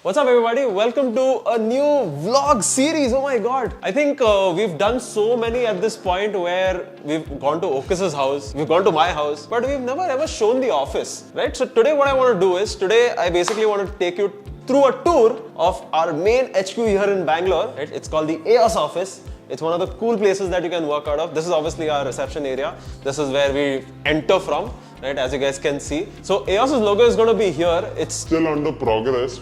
What's up everybody? Welcome to a new vlog series. Oh my god. I think we've done so many at this point where we've gone to Ocas's house, we've gone to my house, but we've never ever shown the office, right? So today what I want to do is, today I basically want to take you through a tour of our main HQ here in Bangalore, right? It's called the EOS office. It's one of the cool places that you can work out of. This is obviously our reception area. This is where we enter from, right? As you guys can see. So EOS's logo is going to be here. It's still under progress.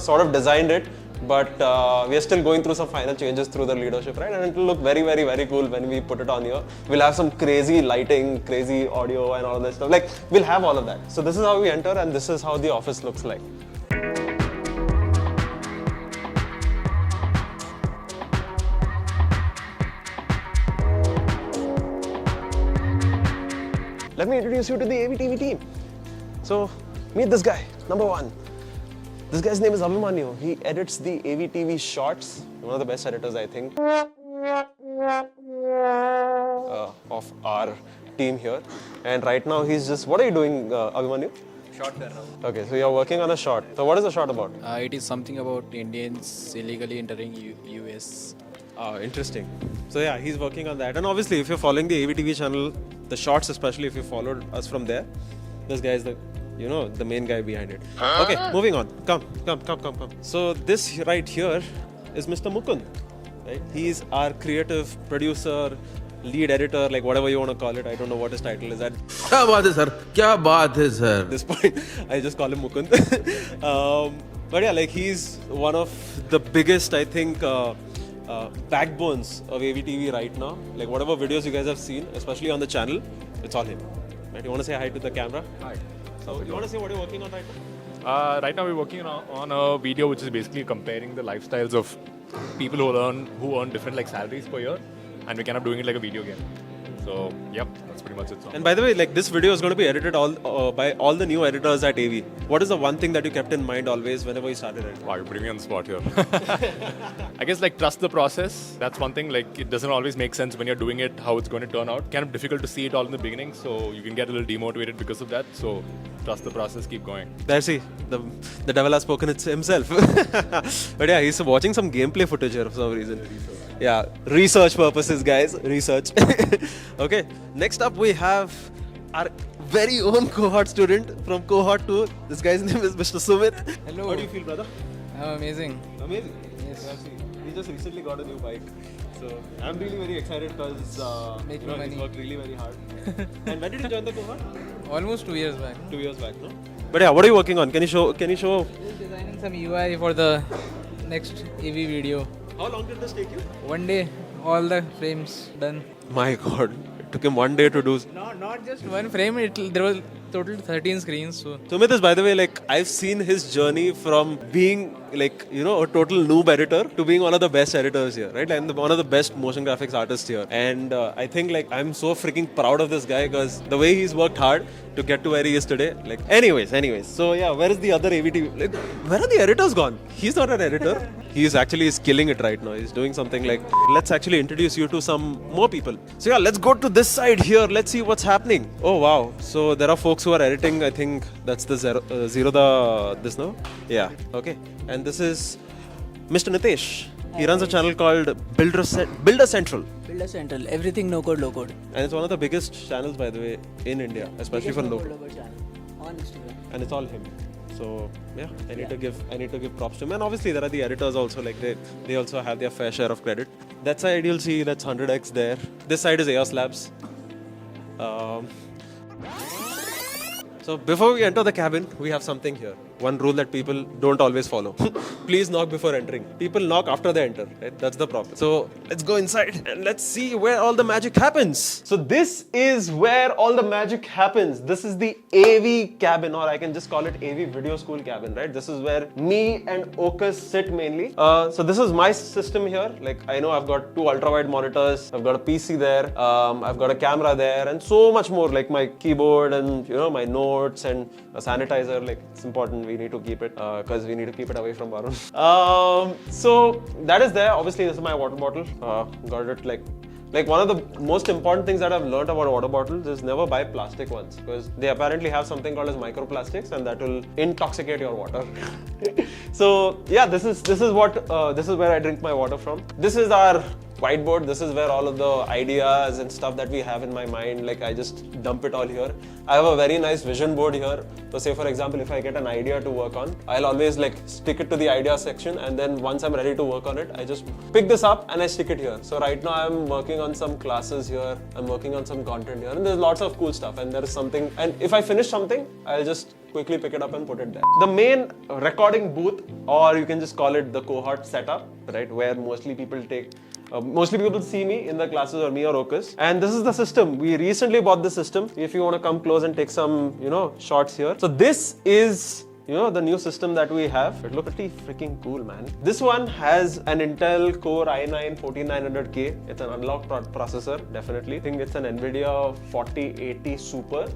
Sort of designed it, but we are still going through some final changes through the leadership, right? And it will look very, very, very cool when we put it on here. We'll have some crazy lighting, crazy audio and all of that stuff. Like, we'll have all of that. So this is how we enter and this is how the office looks like. Let me introduce you to the Aevy TV team. So, meet this guy, number one. This guy's name is Abhimanyu. He edits the Aevy TV shorts. One of the best editors, I think, of our team here. And right now he's just, what are you doing, Abhimanyu? Short there now. Okay, so you're working on a short. So what is the short about? It is something about Indians illegally entering US. Oh, interesting. So yeah, he's working on that. And obviously, if you're following the Aevy TV channel, the shorts especially, if you followed us from there, this guy is the, the main guy behind it. Okay, moving on. Come. So this right here is Mr. Mukund, right? He's our creative producer, lead editor, like whatever you want to call it. I don't know what his title is at. क्या बात है sir? क्या बात है sir? At this point, I just call him Mukund. But yeah, like he's one of the biggest, I think, backbones of Aevy TV right now. Like whatever videos you guys have seen, especially on the channel, it's all him. Right? You want to say hi to the camera? Hi. So you want to say what you're working on right now? Right now we're working on a video which is basically comparing the lifestyles of people who earn different salaries per year, and we're kind of doing it like a video game. So yep, that's pretty much it. And by the way, like this video is going to be edited by all the new editors at Aevy. What is the one thing that you kept in mind always whenever you started it? Wow, you're putting me on the spot here. I guess trust the process. That's one thing. It doesn't always make sense when you're doing it how it's going to turn out. Kind of difficult to see it all in the beginning, so you can get a little demotivated because of that. So trust the process, keep going. Darji, the devil has spoken it himself. But yeah, he's watching some gameplay footage here for some reason. Yeah, research purposes, guys. Research. Okay, next up we have our very own cohort student from Cohort 2. This guy's name is Mr. Sumit. Hello. How do you feel, brother? I'm amazing. Amazing. Yes. He just recently got a new bike. So I'm really very excited because Making he's money. worked really very hard. And when did you join the cohort? Almost 2 years back. 2 years back, no? But yeah, what are you working on? Can you show? Just designing some UI for the next Aevy video. How long did this take you? One day, all the frames done. My God, it took him 1 day to do. No, not just one frame. There was total 13 screens. So Sumit is, by the way, I've seen his journey from being a total noob editor to being one of the best editors here, right? And one of the best motion graphics artists here. And I think I'm so freaking proud of this guy because the way he's worked hard to get to where he is today. Anyways. So yeah, where is the other AVT? Where are the editors gone? He's not an editor. He's actually killing it right now. He's doing something let's actually introduce you to some more people. So yeah, let's go to this side here. Let's see what's happening. Oh wow. So there are folks who are editing. I think that's the this now? Yeah. Okay. And this is Mr. Nitesh. He runs a channel called Builder Central. Builder Central, everything no code, low code. And it's one of the biggest channels, by the way, in India, especially for no local. code, low code channel on Instagram. And it's all him. So yeah, I need to give props to him. And obviously there are the editors also, they also have their fair share of credit. That side you'll see that's 100x there. This side is EOS Labs. So before we enter the cabin, we have something here. One rule that people don't always follow. Please knock before entering. People knock after they enter, right? That's the problem. So let's go inside and let's see where all the magic happens. So this is where all the magic happens. This is the Aevy cabin, or I can just call it Aevy Video School cabin, right? This is where me and Ocas sit mainly. So this is my system here. I know I've got 2 ultra-wide monitors. I've got a PC there. I've got a camera there and so much more, like my keyboard and my notes and a sanitizer. It's important. We need to keep it because we need to keep it away from Varun. So that is there. Obviously, this is my water bottle. Got it Like one of the most important things that I've learned about water bottles is never buy plastic ones because they apparently have something called as microplastics and that will intoxicate your water. So yeah, this is where I drink my water from. This is our whiteboard. This is where all of the ideas and stuff that we have in my mind, like I just dump it all here. I have a very nice vision board here. So say for example, if I get an idea to work on, I'll always like stick it to the idea section, and then once I'm ready to work on it, I just pick this up and I stick it here. So right now I'm working on some classes here, I'm working on some content here, and there's lots of cool stuff, and there is something, and if I finish something, I'll just quickly pick it up and put it there. The main recording booth, or you can just call it the cohort setup, right, where mostly people see me in the classes, or me or Ocus. And this is the system. We recently bought the system. If you want to come close and take some, shots here. So this is, the new system that we have. It looks pretty freaking cool, man. This one has an Intel Core i9-14900K. It's an unlocked processor, definitely. I think it's an NVIDIA 4080 Super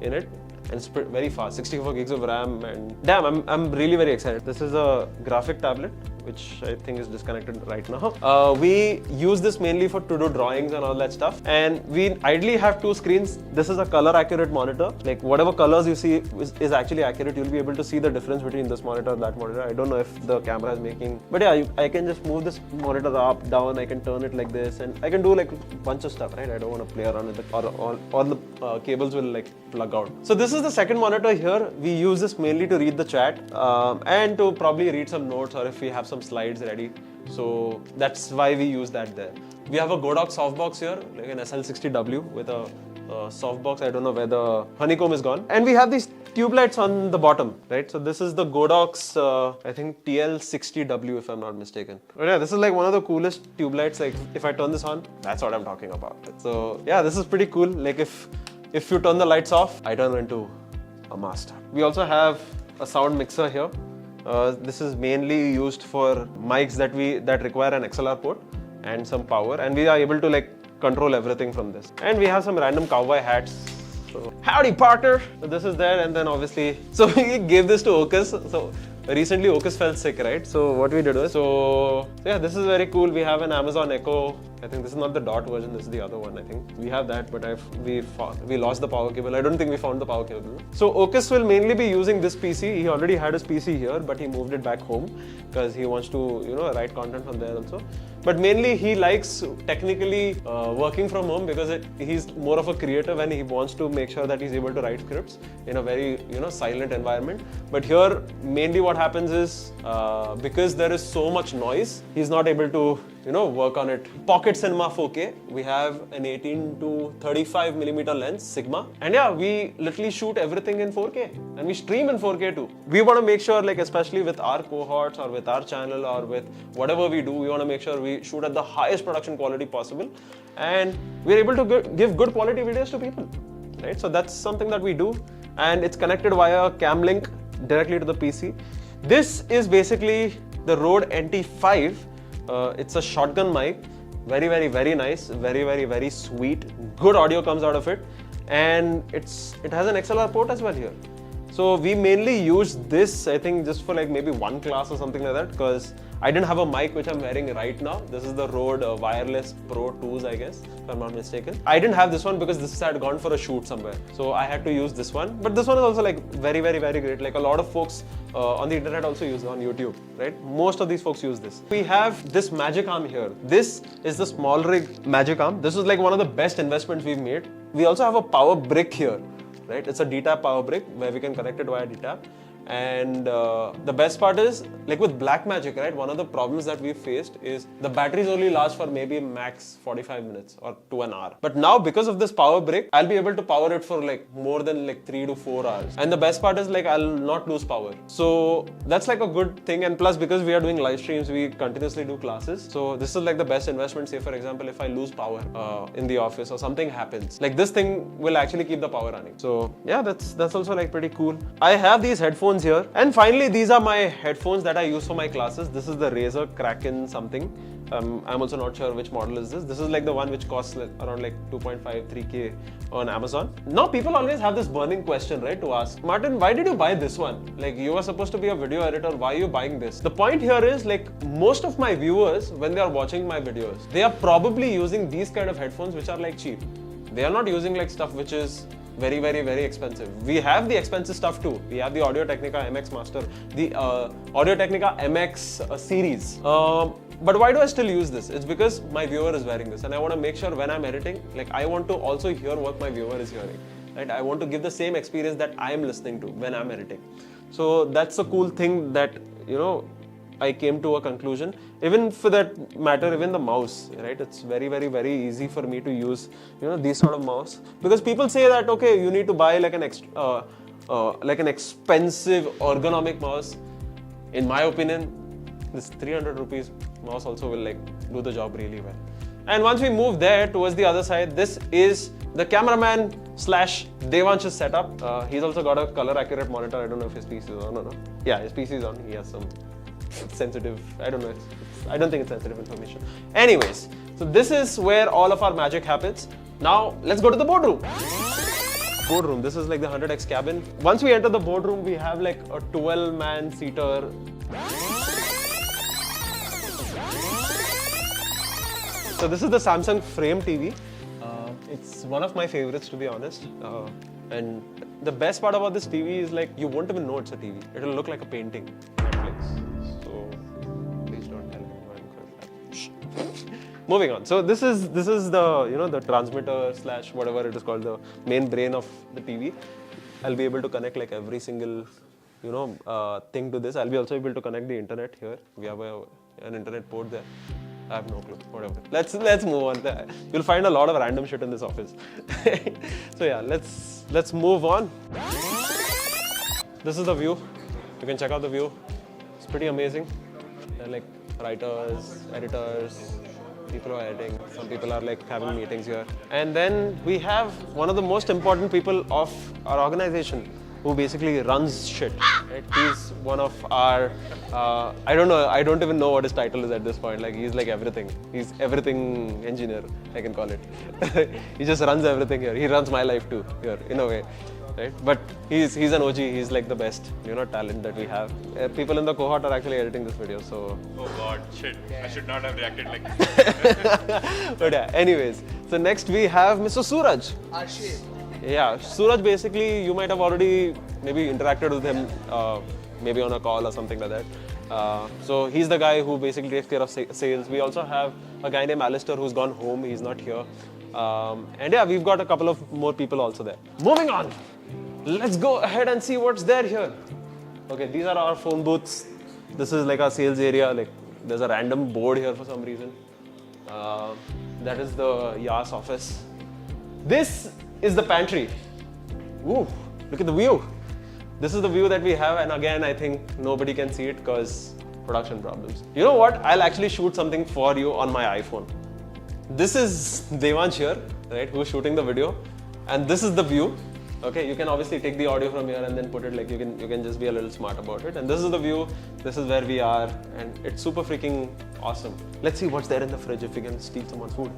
in it. And it's very fast, 64 gigs of RAM, and damn, I'm really very excited. This is a graphic tablet, which I think is disconnected right now. We use this mainly to do drawings and all that stuff. And we ideally have two screens. This is a color accurate monitor. Like whatever colors you see is actually accurate. You'll be able to see the difference between this monitor and that monitor. I don't know if the camera is making, but yeah, I can just move this monitor up, down. I can turn it like this, and I can do like a bunch of stuff, right? I don't want to play around with it, or all the cables will like plug out. So this is the second monitor here. We use this mainly to read the chat and to probably read some notes, or if we have some slides ready. So that's why we use that there. We have a Godox softbox here, like an SL60W with a softbox. I don't know where the honeycomb is gone. And we have these tube lights on the bottom, right? So this is the Godox, I think TL60W if I'm not mistaken. But yeah, this is like one of the coolest tube lights. Like if I turn this on, that's what I'm talking about. So yeah, this is pretty cool. Like if you turn the lights off, I turn into a master. We also have a sound mixer here. This is mainly used for mics that require an XLR port and some power, and we are able to like control everything from this. And we have some random cowboy hats. So, howdy partner! So this is there, and then obviously, so we gave this to Ocus. So recently Ocus fell sick, right? So what we did was, so yeah, this is very cool. We have an Amazon Echo. I think this is not the dot version, this is the other one, I think. We have that, but we lost the power cable. I don't think we found the power cable. So Ocus will mainly be using this PC. He already had his PC here, but he moved it back home because he wants to, write content from there also. But mainly he likes technically working from home because he's more of a creative and he wants to make sure that he's able to write scripts in a very, silent environment. But here, mainly what happens is because there is so much noise, he's not able to, work on it. Pocket Cinema 4K. We have an 18 to 35 millimeter lens, Sigma. And yeah, we literally shoot everything in 4K and we stream in 4K too. We want to make sure, like especially with our cohorts or with our channel or with whatever we do, we want to make sure we shoot at the highest production quality possible. And we're able to give good quality videos to people, right? So that's something that we do. And it's connected via cam link directly to the PC. This is basically the Rode NT5. It's a shotgun mic, very, very, very nice, very, very, very sweet. Good audio comes out of it, and it has an XLR port as well here. So we mainly use this, I think, just for like maybe one class or something like that, because I didn't have a mic which I'm wearing right now. This is the Rode Wireless Pro 2s, I guess, if I'm not mistaken. I didn't have this one because this had gone for a shoot somewhere. So I had to use this one. But this one is also like very, very, very great. Like a lot of folks on the internet also use it on YouTube, right? Most of these folks use this. We have this Magic Arm here. This is the small rig Magic Arm. This is like one of the best investments we've made. We also have a power brick here, right? It's a DTAP power brick where we can connect it via DTAP. And the best part is, like with Blackmagic, right, one of the problems that we faced is the batteries only last for maybe max 45 minutes or to an hour. But now because of this power brick, I'll be able to power it for like more than like 3 to 4 hours. And the best part is like I'll not lose power. So that's like a good thing. And plus because we are doing live streams, we continuously do classes. So this is like the best investment. Say for example, if I lose power in the office or something happens, like this thing will actually keep the power running. So yeah, that's also like pretty cool. I have these headphones headphones here. And finally, these are my headphones that I use for my classes. This is the Razer Kraken something. I'm also not sure which model is this. This is like the one which costs around like 2.5, 3K on Amazon. Now people always have this burning question, right, to ask, Martin, why did you buy this one? Like, you were supposed to be a video editor. Why are you buying this? The point here is, like, most of my viewers, when they are watching my videos, they are probably using these kind of headphones which are like cheap. They are not using like stuff which is very, very, very expensive. We have the expensive stuff too. We have the Audio Technica MX Master, the Audio Technica MX series. But why do I still use this? It's because my viewer is wearing this, and I want to make sure when I'm editing, like, I want to also hear what my viewer is hearing. Right? I want to give the same experience that I am listening to when I'm editing. So that's a cool thing that, you know, I came to a conclusion. Even for that matter, even the mouse, right? It's very, very, very easy for me to use, you know, these sort of mouse, because people say that, okay, you need to buy like an expensive ergonomic mouse. In my opinion, this 300 rupees mouse also will like do the job really well. And once we move there towards the other side, this is the cameraman / Devansh's setup. He's also got a color accurate monitor. I don't know if his PC is on or not. Yeah, his PC is on. He has some sensitive, I don't know, I don't think it's sensitive information. Anyways, so this is where all of our magic happens. Now let's go to the boardroom. Boardroom, this is like the 100x cabin. Once we enter the boardroom, we have like a 12-man seater. So this is the Samsung Frame TV. It's one of my favorites, to be honest. And the best part about this TV is, like, you won't even know it's a TV. It'll look like a painting. So please don't tell me. Moving on. So this is the, you know, the transmitter / whatever it is called, the main brain of the TV. I'll be able to connect like every single, you know, thing to this. I'll be also able to connect the internet here. We have an internet port there. I have no clue. Whatever. Let's move on. You'll find a lot of random shit in this office. So yeah, let's move on. This is the view. You can check out the view. It's pretty amazing. There are like writers, editors, people who are editing. Some people are like having meetings here. And then we have one of the most important people of our organization, who basically runs shit. Right? He's one of our, I don't even know what his title is at this point. Like, he's like everything. He's everything engineer, I can call it. He just runs everything here. He runs my life too here, in a way. Right? But he's an OG. He's like the best, you know, talent that we have. People in the cohort are actually editing this video, so. Oh God, shit! I should not have reacted like this. But yeah, anyways. So next we have Mr. Suraj. Yeah, Suraj, basically, you might have already maybe interacted with him, maybe on a call or something like that. So he's the guy who basically takes care of sales. We also have a guy named Alistair who's gone home. He's not here. And yeah, we've got a couple of more people also there. Moving on. Let's go ahead and see what's there here. Okay, these are our phone booths. This is like our sales area. Like, there's a random board here for some reason. That is the Yas office. This is the pantry. Ooh, look at the view. This is the view that we have, and again, I think nobody can see it because production problems. You know what? I'll actually shoot something for you on my iPhone. This is Devansh here, right, who's shooting the video, and this is the view. Okay, you can obviously take the audio from here and then put it, like, you can just be a little smart about it. And this is the view. This is where we are, and it's super freaking awesome. Let's see what's there in the fridge if we can steal someone's food.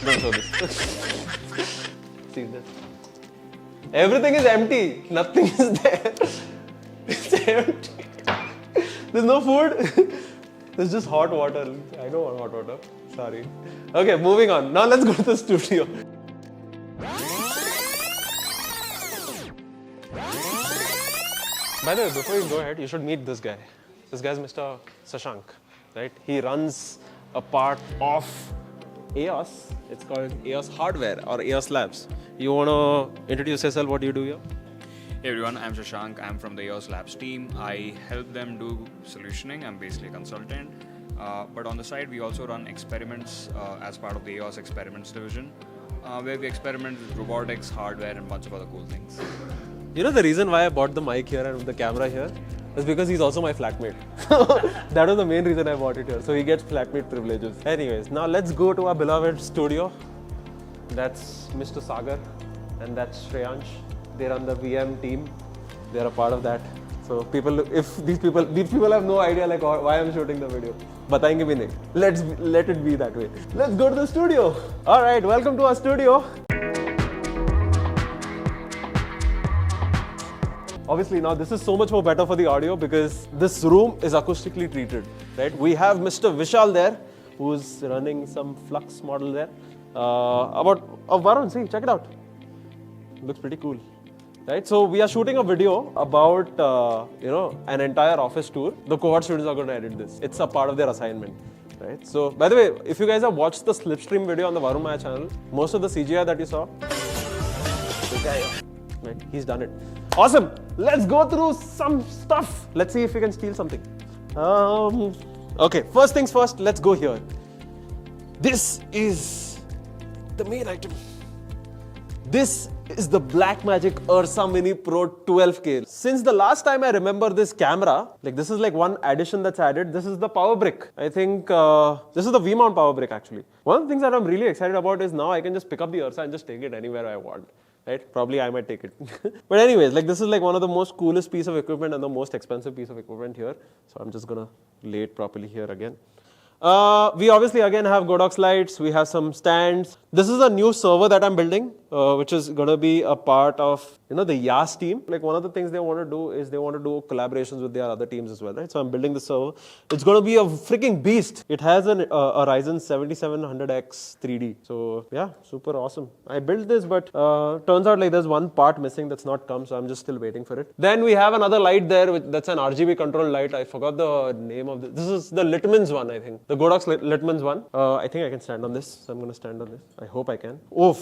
Don't show this. See this. Everything is empty. Nothing is there. It's empty. There's no food. There's just hot water. I don't want hot water. Sorry. Okay, moving on. Now let's go to the studio. By the way, before you go ahead, you should meet this guy. This guy is Mr. Sashank, right? He runs a part of EOS. It's called EOS Hardware or EOS Labs. You want to introduce yourself? What do you do here? Hey everyone, I'm Shashank. I'm from the EOS Labs team. I help them do solutioning. I'm basically a consultant. But on the side, we also run experiments as part of the EOS Experiments division, where we experiment with robotics, hardware, and a bunch of other cool things. You know the reason why I bought the mic here and the camera here is because he's also my flatmate. That was the main reason I bought it here. So he gets flatmate privileges. Anyways, now let's go to our beloved studio. That's Mr. Sagar, and that's Shreyansh. They run the VM team. They're a part of that. So if these people have no idea like why I'm shooting the video. Batayenge bhi nahi. Let it be that way. Let's go to the studio. All right, welcome to our studio. Obviously now this is so much more better for the audio because this room is acoustically treated, right? We have Mr. Vishal there, who's running some flux model there. Varun, see, check it out. Looks pretty cool, right? So we are shooting a video about, an entire office tour. The cohort students are going to edit this. It's a part of their assignment, right? So, by the way, if you guys have watched the Slipstream video on the Varun Maya channel, most of the CGI that you saw, this guy, right? He's done it. Awesome. Let's go through some stuff. Let's see if we can steal something. Okay, first things first, let's go here. This is the main item. This is the Blackmagic Ursa Mini Pro 12K. Since the last time I remember this camera, like this is like one addition that's added. This is the power brick. I think this is the V-mount power brick actually. One of the things that I'm really excited about is now I can just pick up the Ursa and just take it anywhere I want. Right? Probably I might take it. But anyways, like this is like one of the most coolest piece of equipment and the most expensive piece of equipment here. So I'm just gonna lay it properly here again. We obviously again have Godox lights, we have some stands. This is a new server that I'm building, which is going to be a part of, the YAS team. Like one of the things they want to do is they want to do collaborations with their other teams as well, right? So I'm building the server. It's going to be a freaking beast. It has a Ryzen 7700X 3D. So yeah, super awesome. I built this, but turns out like there's one part missing that's not come, so I'm just still waiting for it. Then we have another light there, that's an RGB control light. I forgot the name of this. This is the Litman's one, I think. The Godox Litman's one. I think I can stand on this, so I'm going to stand on this. I hope I can. Oh,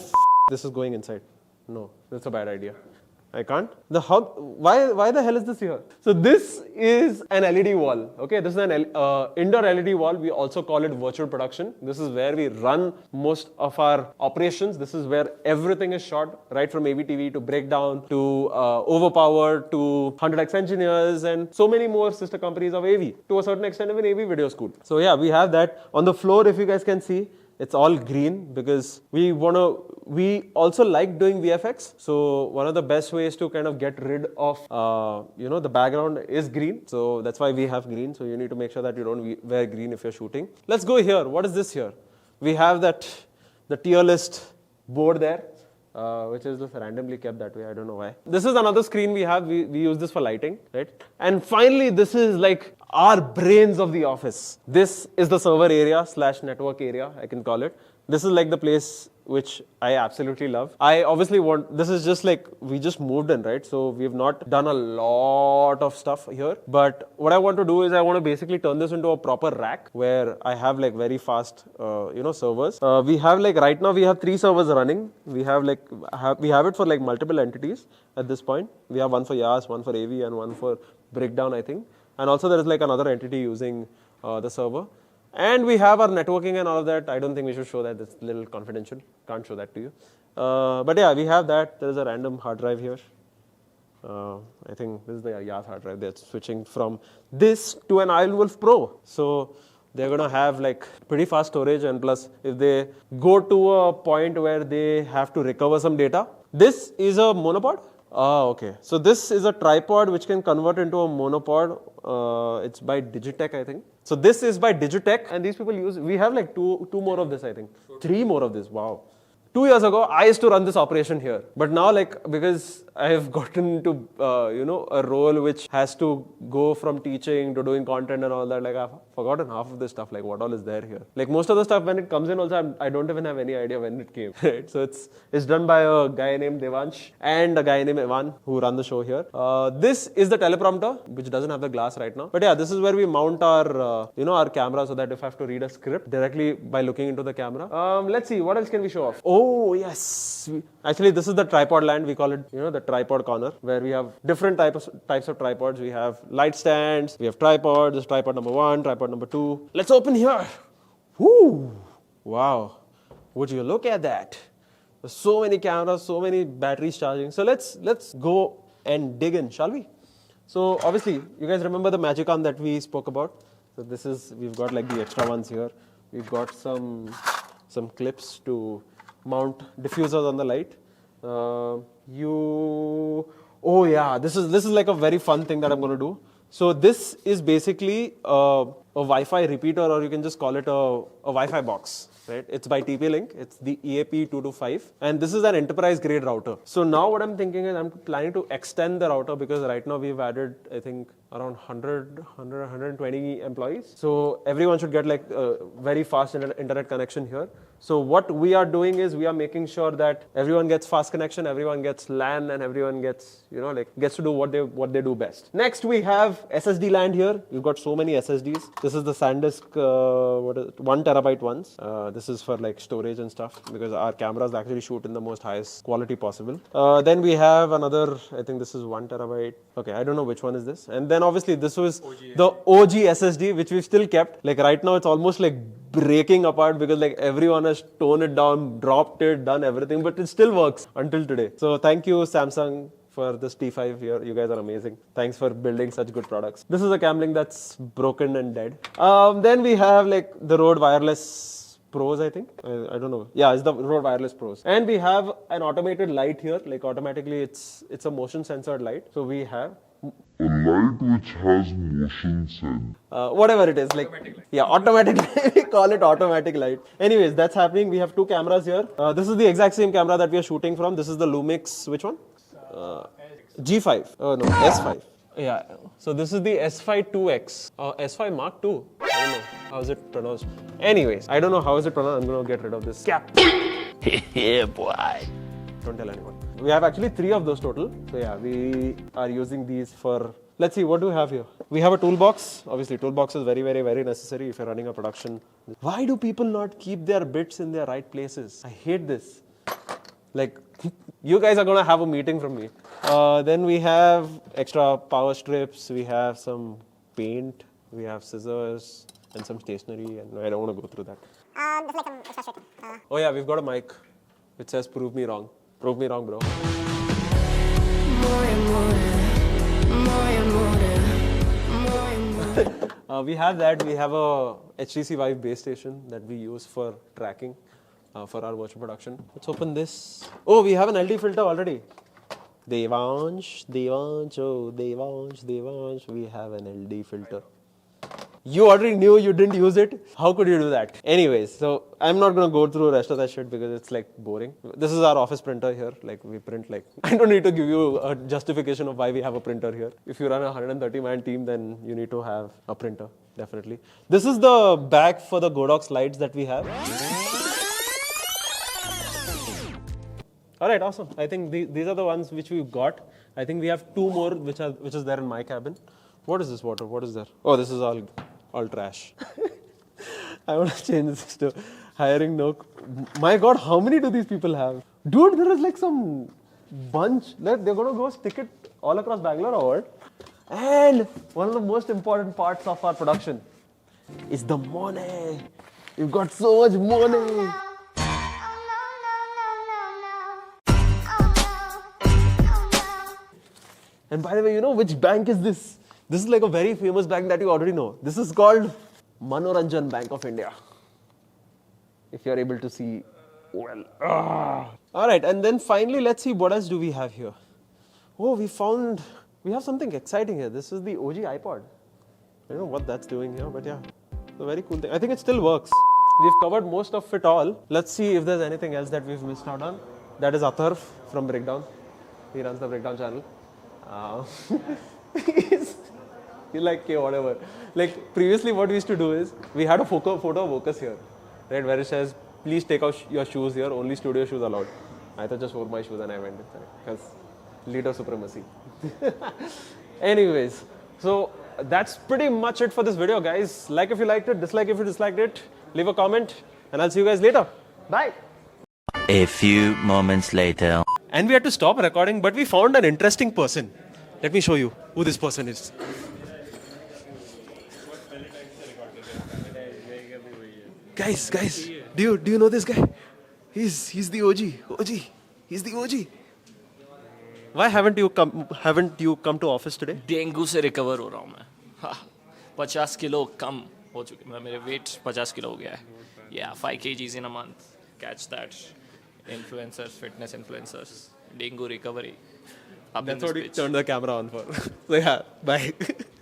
this is going inside. No, that's a bad idea. I can't. Why the hell is this here? So this is an LED wall. Okay, this is an indoor LED wall. We also call it virtual production. This is where we run most of our operations. This is where everything is shot, right from Aevy TV to Breakdown to Overpower to 100x Engineers and so many more sister companies of Aevy. To a certain extent, even Aevy Video School. So yeah, we have that on the floor. If you guys can see, it's all green because we also like doing VFX. So one of the best ways to kind of get rid of, the background is green. So that's why we have green. So you need to make sure that you don't wear green if you're shooting. Let's go here. What is this here? We have the tier list board there, which is just randomly kept that way. I don't know why. This is another screen we have. We use this for lighting, right? And finally, this is like our brains of the office. This is the server area / network area, I can call it. This is like the place which I absolutely love. I obviously this is just like, we just moved in, right? So we have not done a lot of stuff here. But what I want to do is I want to basically turn this into a proper rack where I have like very fast, servers. We have like, right now we have 3 servers running. We have it for like multiple entities at this point. We have one for YAS, one for Aevy and one for Breakdown, I think. And also there is like another entity using the server. And we have our networking and all of that. I don't think we should show that. It's a little confidential. Can't show that to you. But yeah, we have that. There is a random hard drive here. I think this is the YAS hard drive. They're switching from this to an Iron Wolf Pro. So they're going to have like pretty fast storage. And plus, if they go to a point where they have to recover some data, this is a monopod. Okay. So this is a tripod which can convert into a monopod. It's by Digitech, I think. So this is by Digitech, and these people we have like two more of this, I think. 3 more of this, wow. 2 years ago, I used to run this operation here. But now, like, because I have gotten into, a role which has to go from teaching to doing content and all that, like, I've forgotten half of this stuff, like, what all is there here. Like, most of the stuff, when it comes in also, I don't even have any idea when it came, right? So it's done by a guy named Devansh and a guy named Evan who run the show here. This is the teleprompter, which doesn't have the glass right now. But yeah, this is where we mount our, our camera so that if I have to read a script directly by looking into the camera. Let's see, what else can we show off? Oh, yes. Actually, this is the tripod land. We call it, the tripod corner, where we have different types of tripods. We have light stands, we have tripods. This is tripod number 1, tripod number 2. Let's open here. Woo! Wow. Would you look at that? There's so many cameras, so many batteries charging. So let's go and dig in, shall we? So obviously, you guys remember the magic arm that we spoke about? So we've got like the extra ones here. We've got some clips to mount diffusers on the light. Oh yeah, this is like a very fun thing that I'm going to do. So this is basically a Wi-Fi repeater, or you can just call it a Wi-Fi box. Right? It's by TP-Link. It's the EAP225, and this is an enterprise-grade router. So now what I'm thinking is I'm planning to extend the router, because right now we've added, I think, around 120 employees. So everyone should get like a very fast internet connection here. So what we are doing is we are making sure that everyone gets fast connection, everyone gets LAN, and everyone gets, gets to do what they do best. Next we have SSD land here. We've got so many SSDs. This is the SanDisk 1 terabyte ones. This is for like storage and stuff, because our cameras actually shoot in the most highest quality possible. Then we have another, I think this is 1 terabyte. Okay, I don't know which one is this. And then obviously this was the OG SSD, which we've still kept. Like right now it's almost like breaking apart, because like everyone has toned it down, dropped it, done everything, but it still works until today. So thank you, Samsung, for this T5 here. You guys are amazing. Thanks for building such good products. This is a cam link that's broken and dead. Then we have like the Rode Wireless Pros, I think. I don't know. Yeah, it's the Rode Wireless Pros. And we have an automated light here. Like automatically it's a motion censored light. So we have a light which has motion sense. Whatever it is, like automatic light. We call it automatic light. Anyways, that's happening. We have two cameras here. This is the exact same camera that we are shooting from. This is the Lumix, which one? G5. Oh no, S5. Yeah. So this is the S5 2X. S5 Mark II. I don't know how is it pronounced. Anyways, I don't know how is it pronounced. I'm gonna get rid of this cap. Yeah, boy. Don't tell anyone. We have actually 3 of those total. So yeah, we are using these for. Let's see, what do we have here? We have a toolbox. Obviously, toolbox is very, very, very necessary if you're running a production. Why do people not keep their bits in their right places? I hate this. Like, you guys are gonna have a meeting from me. Then we have extra power strips. We have some paint. We have scissors and some stationery. And I don't want to go through that. There's like some extra shit. Oh yeah, we've got a mic which says "Prove me wrong." Prove me wrong, bro. We have that. We have a HTC Vive base station that we use for tracking for our virtual production. Let's open this. Oh, we have an LD filter already. Devansh, oh Devansh. We have an LD filter. You already knew you didn't use it. How could you do that? Anyways, so I'm not going to go through the rest of that shit because it's like boring. This is our office printer here. Like we print like, I don't need to give you a justification of why we have a printer here. If you run a 130-man team, then you need to have a printer, definitely. This is the bag for the Godox lights that we have. All right, awesome. I think these are the ones which we've got. I think we have 2 more which is there in my cabin. What is this water? What is there? Oh, this is all trash. I want to change this to hiring no. My God, how many do these people have? Dude, there is like some bunch. They're going to go stick it all across Bangalore or what? And one of the most important parts of our production is the money. We've got so much money. And by the way, you know which bank is this? This is like a very famous bank that you already know. This is called Manoranjan Bank of India. If you're able to see well. All right, and then finally, let's see what else do we have here. Oh, we have something exciting here. This is the OG iPod. I don't know what that's doing here, but yeah, it's a very cool thing. I think it still works. We've covered most of it all. Let's see if there's anything else that we've missed out on. That is Atharv from Breakdown. He runs the Breakdown channel. He's like, okay, whatever. Like previously what we used to do is, we had a photo of Vocus here, right, where it says, please take out your shoes here, only studio shoes allowed. I thought just wore my shoes and I went inside, because leader supremacy. Anyways, so that's pretty much it for this video, guys. Like if you liked it, dislike if you disliked it, leave a comment, and I'll see you guys later. Bye. A few moments later. And we had to stop recording, but we found an interesting person. Let me show you who this person is. Guys, do you know this guy? He's the OG. He's the OG. Why haven't you come to office today? Dengue से recover हो रहा हूँ मैं 50 kilo कम हो चुके मैं मेरे wait 50 kilo हो गया है 5 kgs in a month catch that Influencers, fitness influencers, dengue recovery. Up in That's this what we pitch. turned the camera on for. So yeah, bye.